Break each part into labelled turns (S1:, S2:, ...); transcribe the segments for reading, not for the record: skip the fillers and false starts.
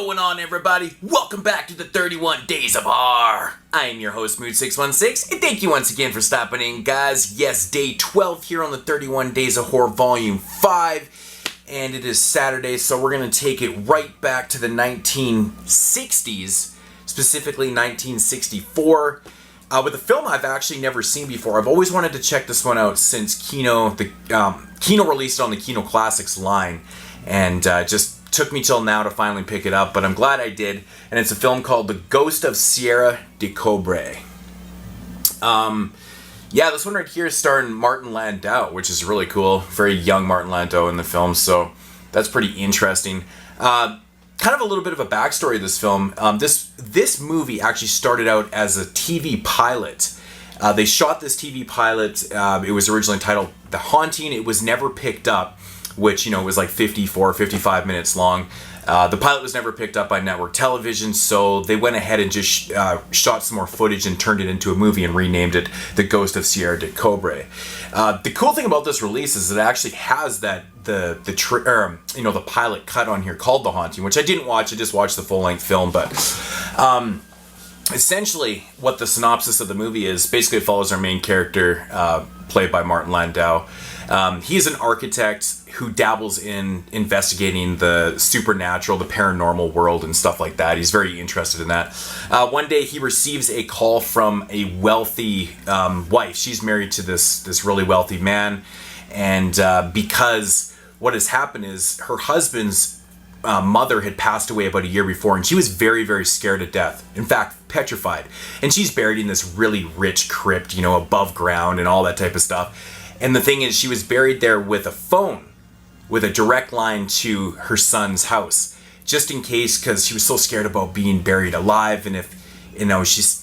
S1: going on, everybody? Welcome back to the 31 Days of Horror. I am your host, Mood616, and thank you once again for stopping in, guys. Yes, day 12 here on the 31 Days of Horror Volume 5, and it is Saturday, so we're going to take it right back to the 1960s, specifically 1964, with a film I've actually never seen before. I've always wanted to check this one out since Kino released it on the Kino Classics line, and just took me till now to finally pick it up, but I'm glad I did. And it's a film called The Ghost of Sierra de Cobre. This one right here is starring Martin Landau, which is really cool. Very young Martin Landau in the film, so that's pretty interesting. Kind of a little bit of a backstory of this film. This movie actually started out as a TV pilot. They shot this TV pilot. It was originally titled The Haunting. It was never picked up, which, was like 55 minutes long. The pilot was never picked up by network television, so they went ahead and just shot some more footage and turned it into a movie and renamed it The Ghost of Sierra de Cobre. The cool thing about this release is it actually has the pilot cut on here called The Haunting, which I didn't watch. I just watched the full-length film, but essentially what the synopsis of the movie is, basically it follows our main character, played by Martin Landau. He's an architect who dabbles in investigating the supernatural, the paranormal world and stuff like that. He's very interested in that. One day he receives a call from a wealthy wife. She's married to this really wealthy man, and because what has happened is her husband's mother had passed away about a year before, and she was very, very scared to death. In fact, petrified. And she's buried in this really rich crypt, above ground and all that type of stuff. And the thing is, she was buried there with a phone, with a direct line to her son's house, just in case, because she was so scared about being buried alive. And if,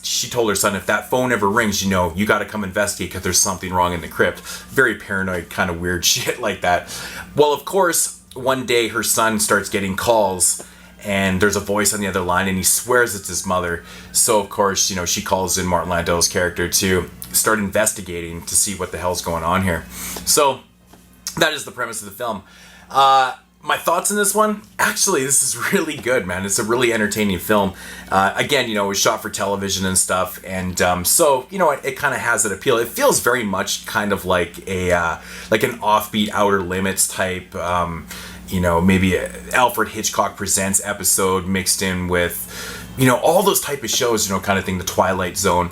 S1: she told her son, if that phone ever rings, you got to come investigate because there's something wrong in the crypt. Very paranoid, kind of weird shit like that. Well, of course, one day her son starts getting calls, and there's a voice on the other line, and he swears it's his mother. So, of course, she calls in Martin Landau's character to start investigating to see what the hell's going on here. So, that is the premise of the film. My thoughts on this one? Actually, this is really good, man. It's a really entertaining film. Again, it was shot for television and stuff, and so, it kind of has that appeal. It feels very much kind of like an offbeat Outer Limits type, maybe a Alfred Hitchcock Presents episode mixed in with, all those type of shows, kind of thing, the Twilight Zone.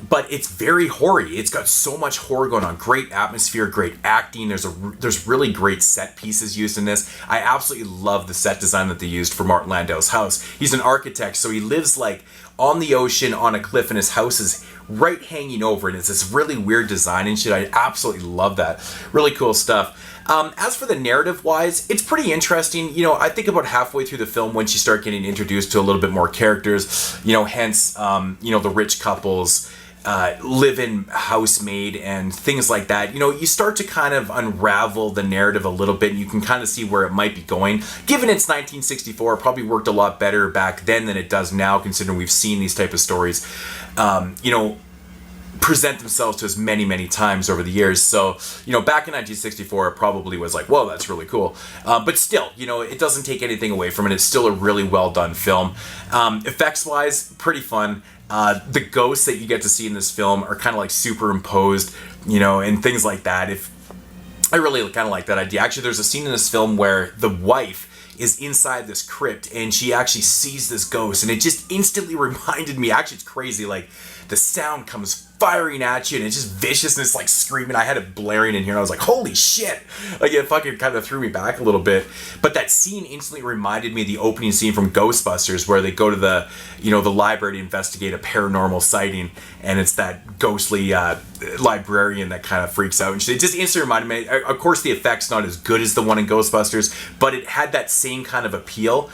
S1: But it's very hoary. It's got so much horror going on. Great atmosphere, great acting. There's really great set pieces used in this. I absolutely love the set design that they used for Martin Landau's house. He's an architect, so he lives like on the ocean on a cliff, and his house is right hanging over, and it's this really weird design and shit. I absolutely love that. Really cool stuff. As for the narrative-wise, it's pretty interesting. I think about halfway through the film, once you start getting introduced to a little bit more characters, hence, the rich couples, live-in housemaid and things like that. You start to kind of unravel the narrative a little bit, and you can kind of see where it might be going. Given it's 1964, it probably worked a lot better back then than it does now, considering we've seen these type of stories, present themselves to us many, many times over the years. So, back in 1964, it probably was like, whoa, that's really cool. But still, it doesn't take anything away from it. It's still a really well done film. Effects-wise, pretty fun. The ghosts that you get to see in this film are kind of like superimposed, and things like that. I really kind of like that idea. Actually, there's a scene in this film where the wife is inside this crypt, and she actually sees this ghost, and it just instantly reminded me, actually it's crazy, like the sound comes firing at you, and it's just vicious, and it's like screaming. I had it blaring in here, and I was like, holy shit! Like, it fucking kind of threw me back a little bit. But that scene instantly reminded me of the opening scene from Ghostbusters, where they go to the library to investigate a paranormal sighting, and it's that ghostly librarian that kind of freaks out. And it just instantly reminded me, of course the effect's not as good as the one in Ghostbusters, but it had that same kind of appeal.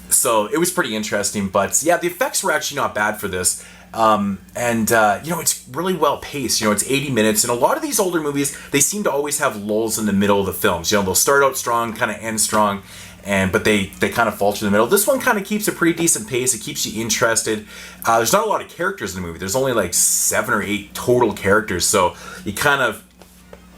S1: So it was pretty interesting. But yeah, the effects were actually not bad for this. It's really well paced. It's 80 minutes, and a lot of these older movies, they seem to always have lulls in the middle of the films. They'll start out strong, kind of end strong, but they kind of falter in the middle. This one kind of keeps a pretty decent pace. It keeps you interested. There's not a lot of characters in the movie. There's only like 7 or 8 total characters, so you kind of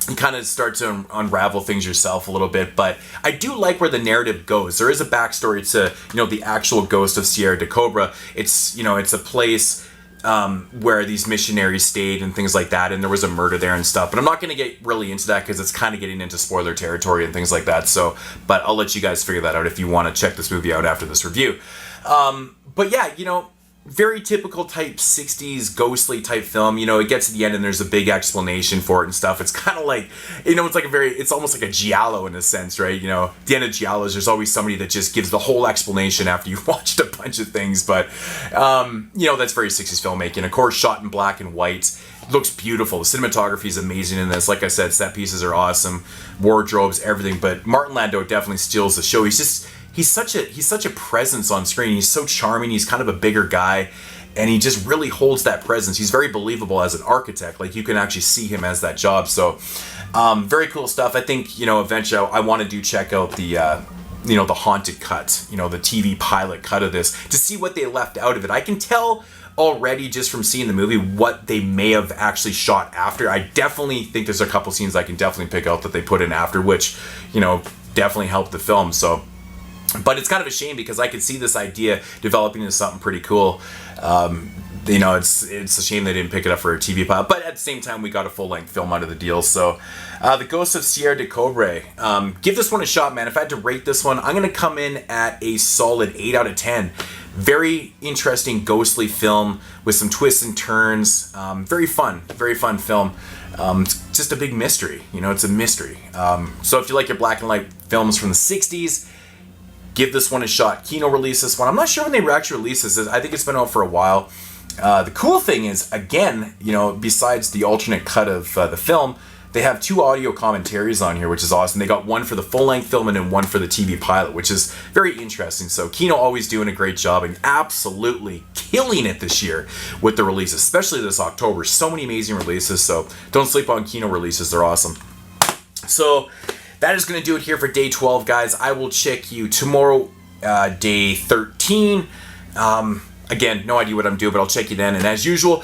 S1: and kind of start to unravel things yourself a little bit. But I do like where the narrative goes. There is a backstory to, the actual ghost of Sierra de Cobre. It's, it's a place where these missionaries stayed and things like that, and there was a murder there and stuff. But I'm not going to get really into that because it's kind of getting into spoiler territory and things like that. So, but I'll let you guys figure that out if you want to check this movie out after this review. But yeah, very typical type 60s ghostly type film. It gets to the end and there's a big explanation for it and stuff. It's kind of like, it's almost like a giallo in a sense, right? At the end of giallos, there's always somebody that just gives the whole explanation after you've watched a bunch of things. But, that's very 60s filmmaking. Of course, shot in black and white. It looks beautiful. The cinematography is amazing in this. Like I said, set pieces are awesome. Wardrobes, everything. But Martin Landau definitely steals the show. He's such a presence on screen. He's so charming. He's kind of a bigger guy, and he just really holds that presence. He's very believable as an architect. Like, you can actually see him as that job. So, very cool stuff. I think, eventually I want to check out the haunted cut, the TV pilot cut of this to see what they left out of it. I can tell already just from seeing the movie what they may have actually shot after. I definitely think there's a couple scenes I can definitely pick out that they put in after, which, definitely helped the film. So, but it's kind of a shame because I could see this idea developing into something pretty cool. It's a shame they didn't pick it up for a TV pilot. But at the same time, we got a full-length film out of the deal. So, The Ghost of Sierra de Cobre. Give this one a shot, man. If I had to rate this one, I'm going to come in at a solid 8 out of 10. Very interesting, ghostly film with some twists and turns. Very fun film. It's just a big mystery. It's a mystery. So if you like your black and white films from the 60s, give this one a shot. Kino released this one. I'm not sure when they actually released this. I think it's been out for a while. The cool thing is, again, besides the alternate cut of the film, they have 2 audio commentaries on here, which is awesome. They got one for the full-length film and then one for the TV pilot, which is very interesting. So Kino always doing a great job and absolutely killing it this year with the releases, especially this October. So many amazing releases, so don't sleep on Kino releases. They're awesome. So that is going to do it here for day 12, guys. I will check you tomorrow, day 13. Again, no idea what I'm doing, but I'll check you then. And as usual,